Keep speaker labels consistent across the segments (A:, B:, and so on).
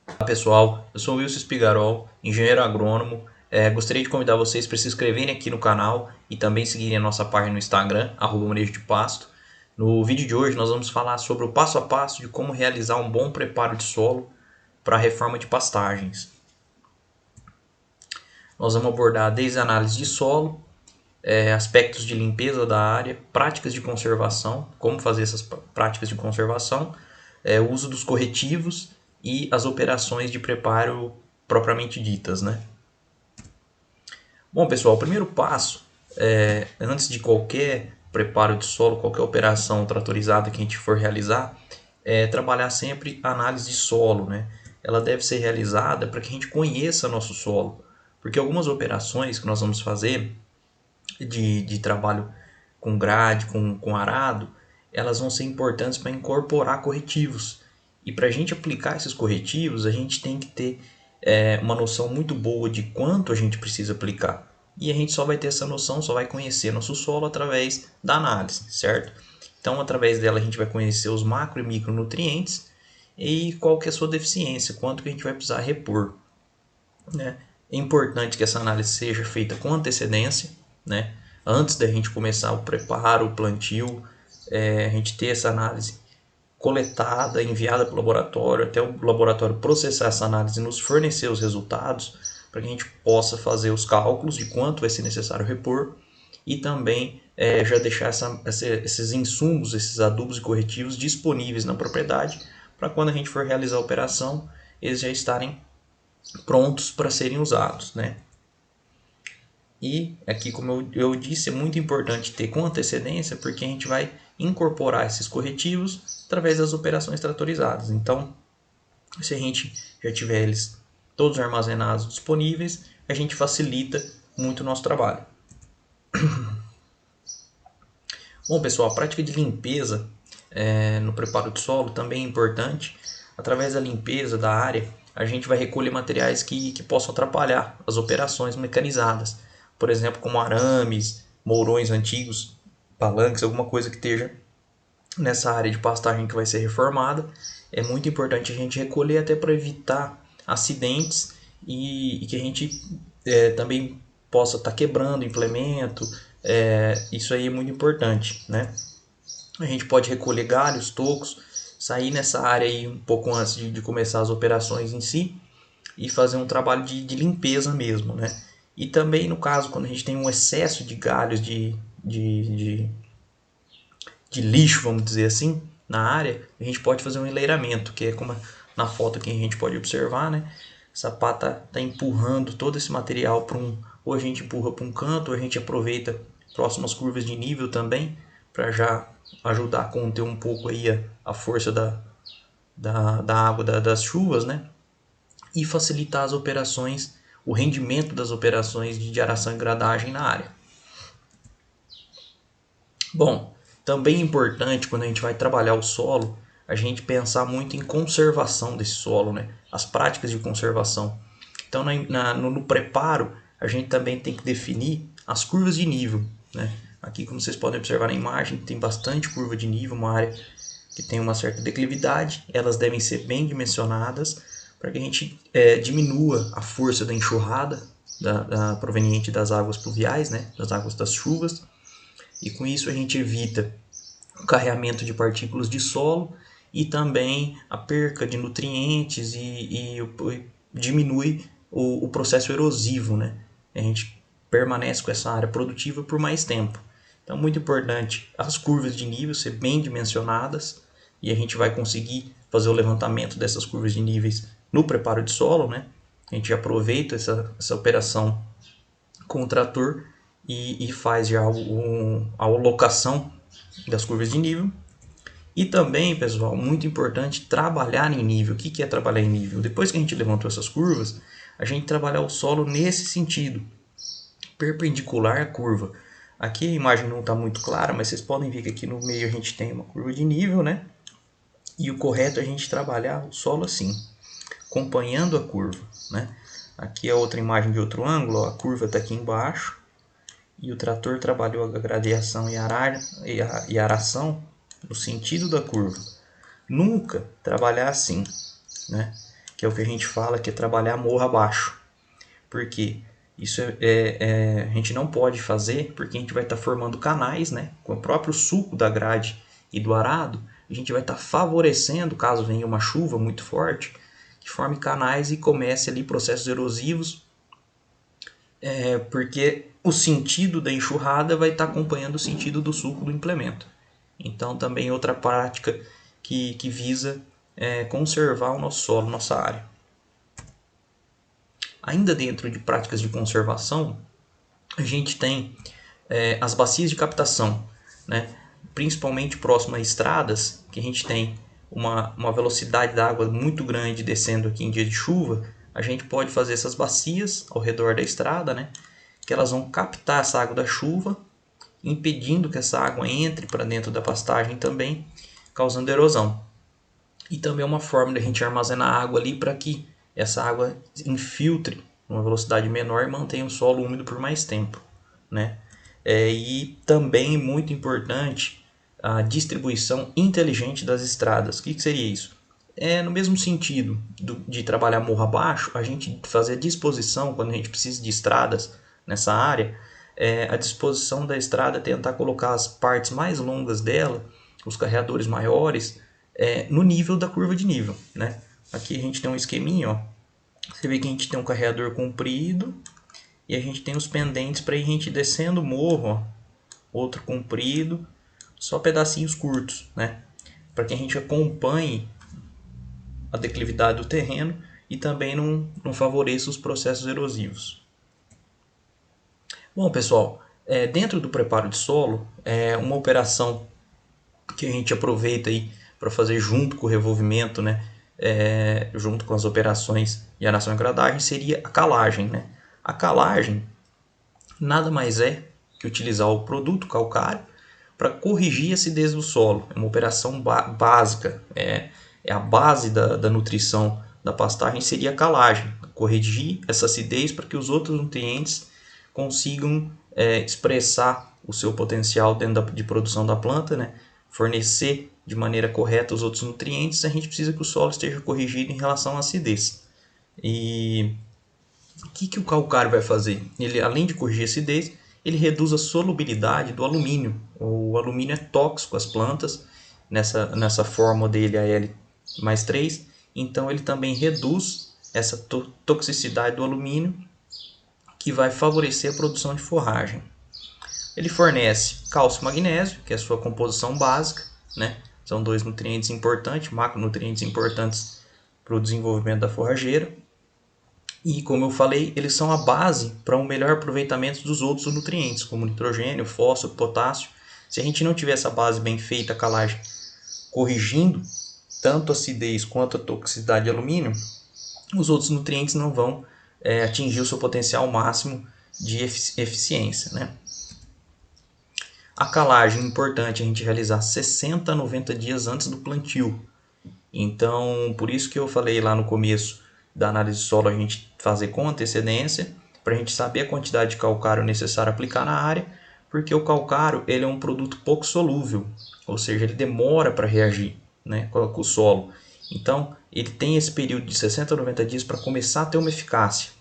A: Olá pessoal, eu sou o Wilson Spigarol, engenheiro agrônomo. Gostaria de convidar vocês para se inscreverem aqui no canal e também seguirem a nossa página no Instagram, @manejo de pasto. No vídeo de hoje nós vamos falar sobre o passo a passo de como realizar um bom preparo de solo para a reforma de pastagens. Nós vamos abordar desde a análise de solo, aspectos de limpeza da área, práticas de conservação, como fazer essas práticas de conservação, o uso dos corretivos e as operações de preparo propriamente ditas, né? Bom, pessoal, o primeiro passo, antes de qualquer preparo de solo, qualquer operação tratorizada que a gente for realizar, é trabalhar sempre a análise de solo, né? Ela deve ser realizada para que a gente conheça nosso solo, porque algumas operações que nós vamos fazer de trabalho com grade, com arado, elas vão ser importantes para incorporar corretivos. E para a gente aplicar esses corretivos, a gente tem que ter uma noção muito boa de quanto a gente precisa aplicar. E a gente só vai ter essa noção, só vai conhecer nosso solo através da análise, certo? Então, através dela, a gente vai conhecer os macro e micronutrientes e qual que é a sua deficiência, quanto que a gente vai precisar repor, né? É importante que essa análise seja feita com antecedência, né? Antes da gente começar o preparo, o plantio, a gente ter essa análise coletada, enviada para o laboratório, até o laboratório processar essa análise e nos fornecer os resultados, para que a gente possa fazer os cálculos de quanto vai ser necessário repor e também já deixar esses insumos, esses adubos e corretivos disponíveis na propriedade, para quando a gente for realizar a operação, eles já estarem prontos para serem usados, né? E aqui, como eu disse, é muito importante ter com antecedência, porque a gente vai incorporar esses corretivos através das operações tratorizadas. Então, se a gente já tiver eles todos armazenados disponíveis, a gente facilita muito o nosso trabalho. Bom, pessoal, a prática de limpeza no preparo de solo também é importante. Através da limpeza da área, a gente vai recolher materiais que possam atrapalhar as operações mecanizadas. Por exemplo, como arames, mourões antigos, palanques, alguma coisa que esteja nessa área de pastagem que vai ser reformada. É muito importante a gente recolher até para evitar acidentes e que a gente também possa estar quebrando implemento. Isso aí é muito importante, né? A gente pode recolher galhos, tocos, sair nessa área aí um pouco antes de começar as operações em si e fazer um trabalho de limpeza mesmo, né? E também no caso quando a gente tem um excesso de galhos de, de lixo, vamos dizer assim, na área, a gente pode fazer um enleiramento, que é como na foto que a gente pode observar, né? Essa pá tá empurrando todo esse material para ou a gente empurra para um canto, ou a gente aproveita próximas curvas de nível também, para já ajudar a conter um pouco aí a força da água das chuvas, né? E facilitar as operações, o rendimento das operações de aração e gradagem na área. Bom, também é importante quando a gente vai trabalhar o solo, a gente pensar muito em conservação desse solo, né? As práticas de conservação. Então, no preparo, a gente também tem que definir as curvas de nível, né? Aqui, como vocês podem observar na imagem, tem bastante curva de nível, uma área que tem uma certa declividade. Elas devem ser bem dimensionadas para que a gente diminua a força da enxurrada proveniente das águas pluviais, né? Das águas das chuvas. E com isso a gente evita o carreamento de partículas de solo e também a perca de nutrientes e diminui o processo erosivo, né? A gente permanece com essa área produtiva por mais tempo. Então, muito importante as curvas de nível ser bem dimensionadas e a gente vai conseguir fazer o levantamento dessas curvas de níveis no preparo de solo, né? A gente aproveita essa operação com o trator e faz já a alocação das curvas de nível. E também, pessoal, muito importante trabalhar em nível. O que é trabalhar em nível? Depois que a gente levantou essas curvas, a gente trabalhar o solo nesse sentido, perpendicular à curva. Aqui a imagem não está muito clara, mas vocês podem ver que aqui no meio a gente tem uma curva de nível, né? E o correto é a gente trabalhar o solo assim, acompanhando a curva, né? Aqui é outra imagem de outro ângulo, ó, a curva está aqui embaixo e o trator trabalhou a gradeação e a aração no sentido da curva. Nunca trabalhar assim, né? que é o que a gente fala que é trabalhar morro abaixo. Por quê? Isso a gente não pode fazer porque a gente vai estar formando canais, né? Com o próprio suco da grade e do arado, a gente vai estar favorecendo, caso venha uma chuva muito forte, que forme canais e comece ali processos erosivos, porque o sentido da enxurrada vai estar acompanhando o sentido do suco do implemento. Então também outra prática que visa conservar o nosso solo, nossa área. Ainda dentro de práticas de conservação, a gente tem as bacias de captação, né? Principalmente próximo a estradas, que a gente tem uma velocidade da água muito grande descendo aqui em dia de chuva, a gente pode fazer essas bacias ao redor da estrada, né? Que elas vão captar essa água da chuva, impedindo que essa água entre para dentro da pastagem também, causando erosão. E também é uma forma de a gente armazenar água ali para que essa água infiltre numa velocidade menor e mantenha o solo úmido por mais tempo, né? E também muito importante a distribuição inteligente das estradas. O que seria isso? No mesmo sentido de trabalhar morro abaixo, a gente fazer a disposição, quando a gente precisa de estradas nessa área, a disposição da estrada é tentar colocar as partes mais longas dela, os carreadores maiores, no nível da curva de nível, né? Aqui a gente tem um esqueminha, ó. Você vê que a gente tem um carreador comprido e a gente tem os pendentes para a gente descendo o morro, ó. Outro comprido, só pedacinhos curtos, né? Para que a gente acompanhe a declividade do terreno e também não favoreça os processos erosivos. Bom, pessoal, dentro do preparo de solo, uma operação que a gente aproveita aí para fazer junto com o revolvimento, né? Junto com as operações de aração e gradagem, seria a calagem, né? A calagem nada mais é que utilizar o produto calcário para corrigir a acidez do solo. É uma operação básica, é a base da nutrição da pastagem seria a calagem, corrigir essa acidez para que os outros nutrientes consigam expressar o seu potencial dentro de produção da planta, né? Fornecer de maneira correta os outros nutrientes, a gente precisa que o solo esteja corrigido em relação à acidez. E o que o calcário vai fazer? Ele, além de corrigir a acidez, ele reduz a solubilidade do alumínio. O alumínio é tóxico às plantas, nessa fórmula dele, Al+3, então ele também reduz essa toxicidade do alumínio, que vai favorecer a produção de forragem. Ele fornece cálcio e magnésio, que é a sua composição básica, né? São dois nutrientes importantes, macronutrientes importantes para o desenvolvimento da forrageira. E, como eu falei, eles são a base para um melhor aproveitamento dos outros nutrientes, como nitrogênio, fósforo, potássio. Se a gente não tiver essa base bem feita, a calagem, corrigindo tanto a acidez quanto a toxicidade de alumínio, os outros nutrientes não vão atingir o seu potencial máximo de eficiência, né? A calagem é importante a gente realizar 60 a 90 dias antes do plantio. Então, por isso que eu falei lá no começo da análise de solo, a gente fazer com antecedência, para a gente saber a quantidade de calcário necessário aplicar na área, porque o calcário ele é um produto pouco solúvel, ou seja, ele demora para reagir, né, com o solo. Então, ele tem esse período de 60 a 90 dias para começar a ter uma eficácia.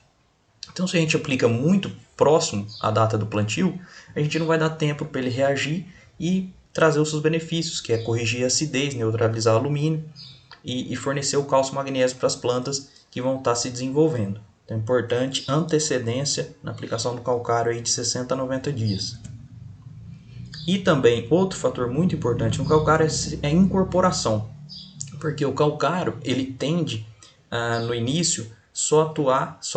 A: Então, se a gente aplica muito próximo à data do plantio, a gente não vai dar tempo para ele reagir e trazer os seus benefícios, que é corrigir a acidez, neutralizar o alumínio e fornecer o cálcio e magnésio para as plantas que vão estar se desenvolvendo. Então, é importante antecedência na aplicação do calcário aí de 60 a 90 dias. E também, outro fator muito importante no calcário é a incorporação, porque o calcário ele tende, no início, só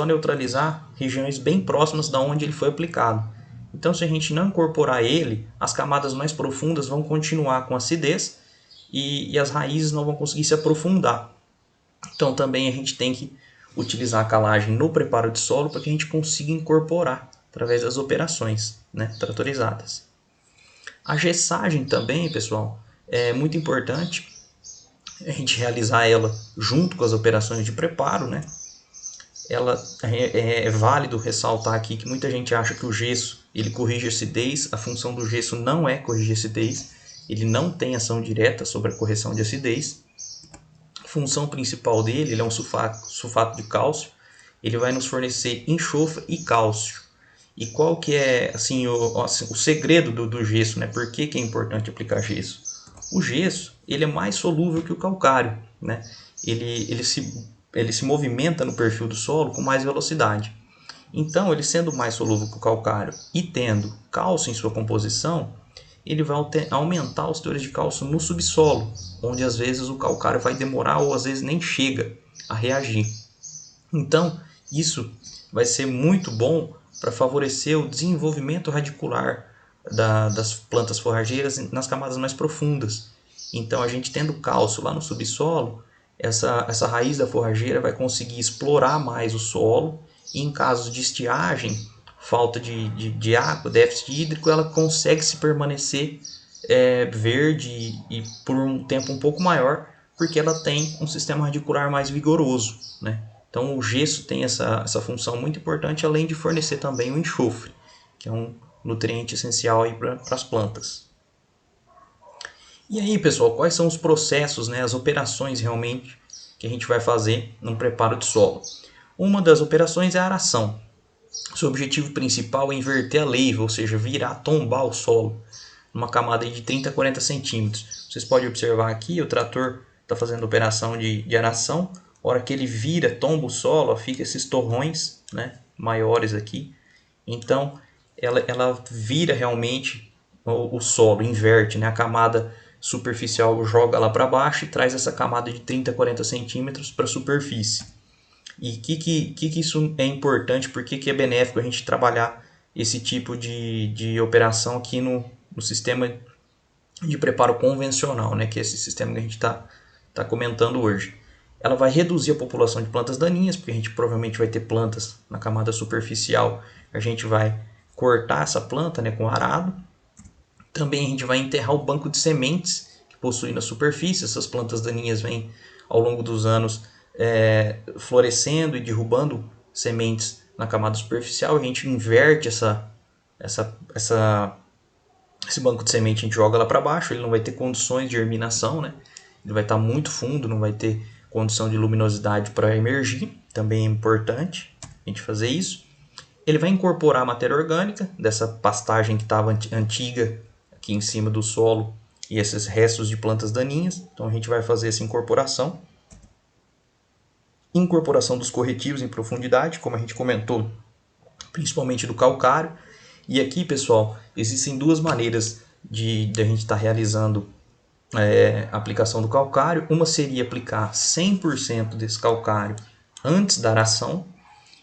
A: neutralizar regiões bem próximas da onde ele foi aplicado. Então, se a gente não incorporar ele, as camadas mais profundas vão continuar com acidez e as raízes não vão conseguir se aprofundar. Então, também a gente tem que utilizar a calagem no preparo de solo para que a gente consiga incorporar através das operações, né, tratorizadas. A gessagem também, pessoal, é muito importante a gente realizar ela junto com as operações de preparo, né? Ela é válido ressaltar aqui que muita gente acha que o gesso ele corrige a acidez. A função do gesso não é corrigir a acidez, ele não tem ação direta sobre a correção de acidez. função principal dele, ele é um sulfato de cálcio, ele vai nos fornecer enxofre e cálcio. E qual que é assim, o segredo do gesso, né? Por que é importante aplicar gesso? O gesso ele é mais solúvel que o calcário, né? Ele se movimenta no perfil do solo com mais velocidade. Então, ele sendo mais solúvel que o calcário e tendo cálcio em sua composição, ele vai aumentar os teores de cálcio no subsolo, onde às vezes o calcário vai demorar ou às vezes nem chega a reagir. Então, isso vai ser muito bom para favorecer o desenvolvimento radicular das plantas forrageiras nas camadas mais profundas. Então, a gente tendo cálcio lá no subsolo, essa raiz da forrageira vai conseguir explorar mais o solo e em casos de estiagem, falta de água, déficit hídrico, ela consegue se permanecer verde e por um tempo um pouco maior, porque ela tem um sistema radicular mais vigoroso, né? Então o gesso tem essa função muito importante, além de fornecer também o enxofre, que é um nutriente essencial para as plantas. E aí, pessoal, quais são os processos, né, as operações realmente que a gente vai fazer no preparo de solo? Uma das operações é a aração. Seu objetivo principal é inverter a leiva, ou seja, virar, tombar o solo, numa camada de 30 a 40 centímetros. Vocês podem observar aqui, o trator está fazendo a operação de aração. A hora que ele vira, tomba o solo, ó, fica esses torrões, né, maiores aqui. Então, ela vira realmente o solo, inverte, né, a camada superficial joga lá para baixo e traz essa camada de 30 a 40 centímetros para a superfície. E que isso é importante, por que é benéfico a gente trabalhar esse tipo de operação aqui no sistema de preparo convencional, né, que é esse sistema que a gente está comentando hoje. Ela vai reduzir a população de plantas daninhas, porque a gente provavelmente vai ter plantas na camada superficial, a gente vai cortar essa planta, né, com arado. Também a gente vai enterrar o banco de sementes que possui na superfície. Essas plantas daninhas vêm ao longo dos anos florescendo e derrubando sementes na camada superficial. A gente inverte esse banco de semente, a gente joga lá para baixo, ele não vai ter condições de germinação, né? Ele vai estar muito fundo, não vai ter condição de luminosidade para emergir, também é importante a gente fazer isso. Ele vai incorporar a matéria orgânica dessa pastagem que estava antiga aqui em cima do solo e esses restos de plantas daninhas, então a gente vai fazer essa incorporação. Incorporação dos corretivos em profundidade, como a gente comentou, principalmente do calcário. E aqui, pessoal, existem duas maneiras de a gente estar realizando a aplicação do calcário. Uma seria aplicar 100% desse calcário antes da aração.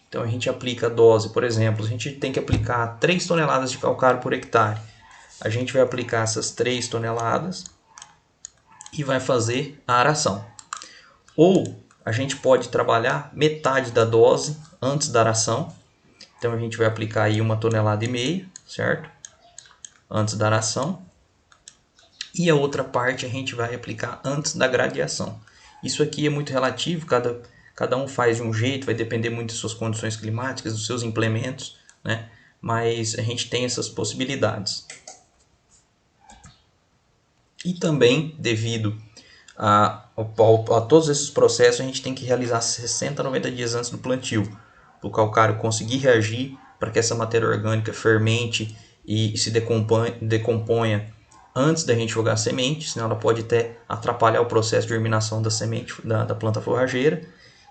A: Então a gente aplica a dose, por exemplo, a gente tem que aplicar 3 toneladas de calcário por hectare. A gente vai aplicar essas 3 toneladas e vai fazer a aração. Ou a gente pode trabalhar metade da dose antes da aração. Então a gente vai aplicar aí 1,5 toneladas, certo? Antes da aração. E a outra parte a gente vai aplicar antes da gradiação. Isso aqui é muito relativo, cada um faz de um jeito, vai depender muito das suas condições climáticas, dos seus implementos, né? Mas a gente tem essas possibilidades. E também, devido a todos esses processos, a gente tem que realizar 60 a 90 dias antes do plantio, para o calcário conseguir reagir, para que essa matéria orgânica fermente e se decomponha antes da gente jogar a semente, senão ela pode até atrapalhar o processo de germinação da semente da planta forrageira,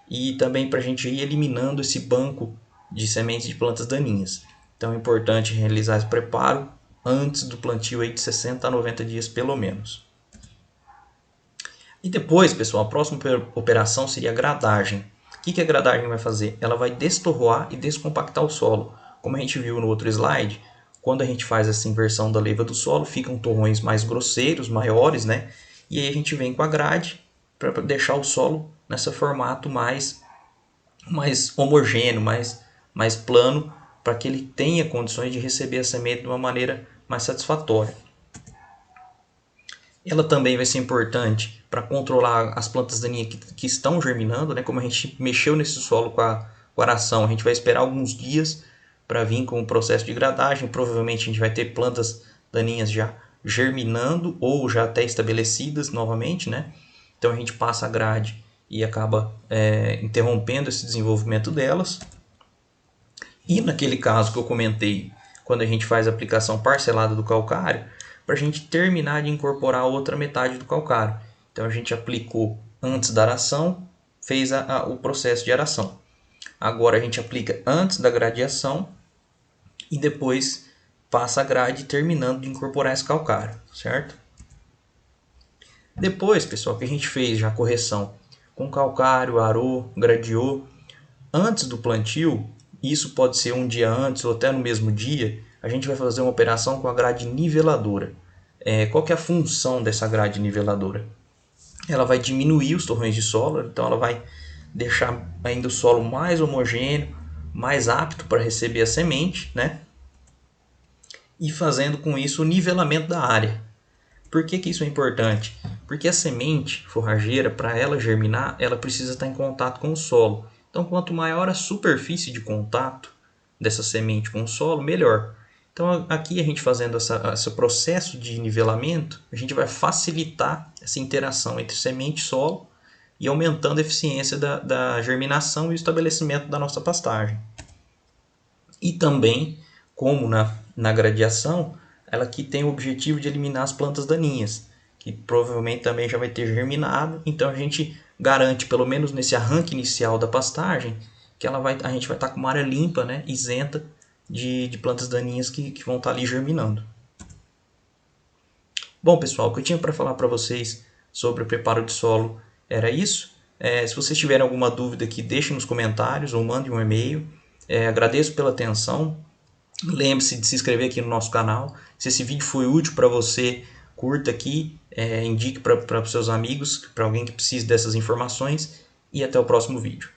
A: e também para a gente ir eliminando esse banco de sementes de plantas daninhas. Então é importante realizar esse preparo antes do plantio aí de 60 a 90 dias pelo menos. E depois, pessoal, a próxima operação seria a gradagem. O que a gradagem vai fazer? Ela vai destorroar e descompactar o solo. Como a gente viu no outro slide, quando a gente faz essa inversão da leiva do solo, ficam torrões mais grosseiros, maiores, né? E aí a gente vem com a grade para deixar o solo nesse formato mais homogêneo, mais plano, para que ele tenha condições de receber a semente de uma maneira mais satisfatória. Ela também vai ser importante para controlar as plantas daninhas que estão germinando, né? Como a gente mexeu nesse solo com a aração, a gente vai esperar alguns dias para vir com o processo de gradagem. Provavelmente a gente vai ter plantas daninhas já germinando ou já até estabelecidas novamente, né? Então a gente passa a grade e acaba interrompendo esse desenvolvimento delas. E naquele caso que eu comentei, quando a gente faz a aplicação parcelada do calcário, para a gente terminar de incorporar a outra metade do calcário. Então a gente aplicou antes da aração, fez o processo de aração. Agora a gente aplica antes da gradiação e depois passa a grade terminando de incorporar esse calcário, certo? Depois, pessoal, que a gente fez já a correção com calcário, arou, gradiou, antes do plantio, isso pode ser um dia antes ou até no mesmo dia, a gente vai fazer uma operação com a grade niveladora. Qual que é a função dessa grade niveladora? Ela vai diminuir os torrões de solo, então ela vai deixar ainda o solo mais homogêneo, mais apto para receber a semente, né? E fazendo com isso o nivelamento da área. Por que isso é importante? Porque a semente forrageira, para ela germinar, ela precisa estar em contato com o solo. Então, quanto maior a superfície de contato dessa semente com o solo, melhor. Então, aqui a gente fazendo esse processo de nivelamento, a gente vai facilitar essa interação entre semente e solo e aumentando a eficiência da germinação e o estabelecimento da nossa pastagem. E também, como na gradiação, ela aqui tem o objetivo de eliminar as plantas daninhas, que provavelmente também já vai ter germinado, então a gente garante, pelo menos nesse arranque inicial da pastagem, que a gente vai estar com uma área limpa, né, isenta de plantas daninhas que vão estar ali germinando. Bom, pessoal, o que eu tinha para falar para vocês sobre o preparo de solo era isso. Se vocês tiverem alguma dúvida aqui, deixem nos comentários ou mandem um e-mail. Agradeço pela atenção. Lembre-se de se inscrever aqui no nosso canal. Se esse vídeo foi útil para você, curta aqui, indique para os seus amigos, para alguém que precise dessas informações. E até o próximo vídeo.